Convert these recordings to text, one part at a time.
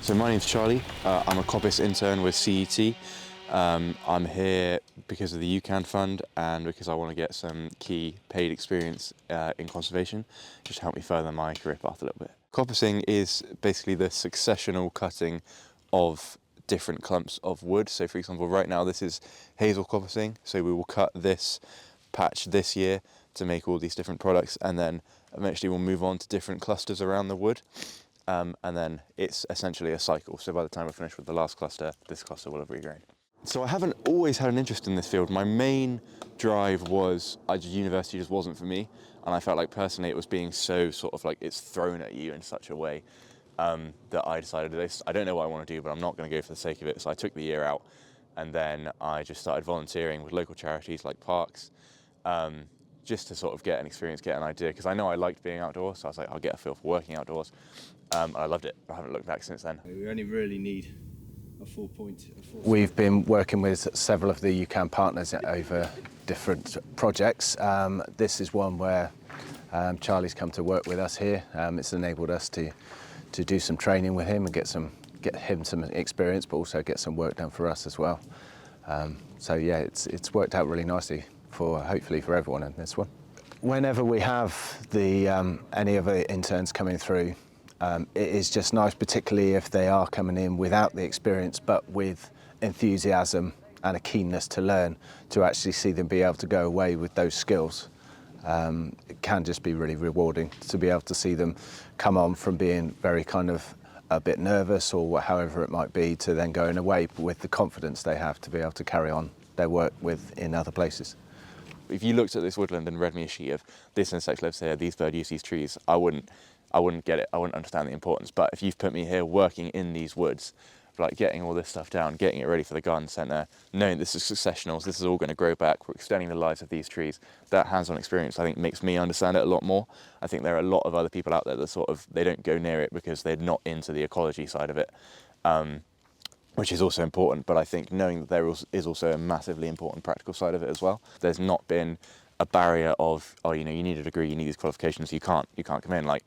So my name's Charlie. I'm a coppice intern with CET. I'm here because of the YouCAN fund and because I want to get some key paid experience in conservation, just to help me further my career path a little bit. Coppicing is basically the successional cutting of different clumps of wood. So for example, right now this is hazel coppicing. So we will cut this patch this year to make all these different products, and then eventually we'll move on to different clusters around the wood. And then it's essentially a cycle. So by the time we're finished with the last cluster, this cluster will have regrown. So I haven't always had an interest in this field. My main drive was university just wasn't for me, and I felt like personally it was being so sort of like it's thrown at you in such a way that I decided this. I don't know what I want to do, but I'm not going to go for the sake of it. So I took the year out, and then I just started volunteering with local charities like parks, just to sort of get an experience, get an idea, because I know I liked being outdoors. So I was like, I'll get a feel for working outdoors. I loved it. I haven't looked back since then. We only really need a full point. We've been working with several of the YouCAN partners over different projects. This is one where Charlie's come to work with us here. It's enabled us to do some training with him and get him some experience, but also get some work done for us as well. So yeah, it's worked out really nicely hopefully for everyone in this one. Whenever we have any of the interns coming through, it is just nice, particularly if they are coming in without the experience, but with enthusiasm and a keenness to learn, to actually see them be able to go away with those skills. It can just be really rewarding to be able to see them come on from being very kind of a bit nervous or however it might be, to then going away with the confidence they have to be able to carry on their work in other places. If you looked at this woodland and read me a sheet of this insect lives here, these birds use these trees, I wouldn't get it. I wouldn't understand the importance. But if you've put me here working in these woods, like getting all this stuff down, getting it ready for the garden centre, knowing this is successionals, this is all going to grow back, we're extending the lives of these trees, that hands-on experience I think makes me understand it a lot more. I think there are a lot of other people out there that they don't go near it because they're not into the ecology side of it, which is also important. But I think knowing that there is also a massively important practical side of it as well. There's not been a barrier of, oh, you need a degree, you need these qualifications, you can't come in. Like,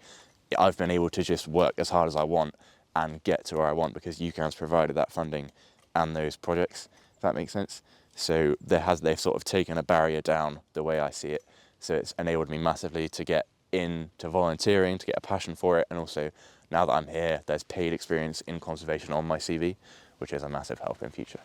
I've been able to just work as hard as I want and get to where I want because YouCAN's provided that funding and those projects, if that makes sense. So they've sort of taken a barrier down the way I see it. So it's enabled me massively to get into volunteering, to get a passion for it. And also now that I'm here, there's paid experience in conservation on my CV, which is a massive help in future.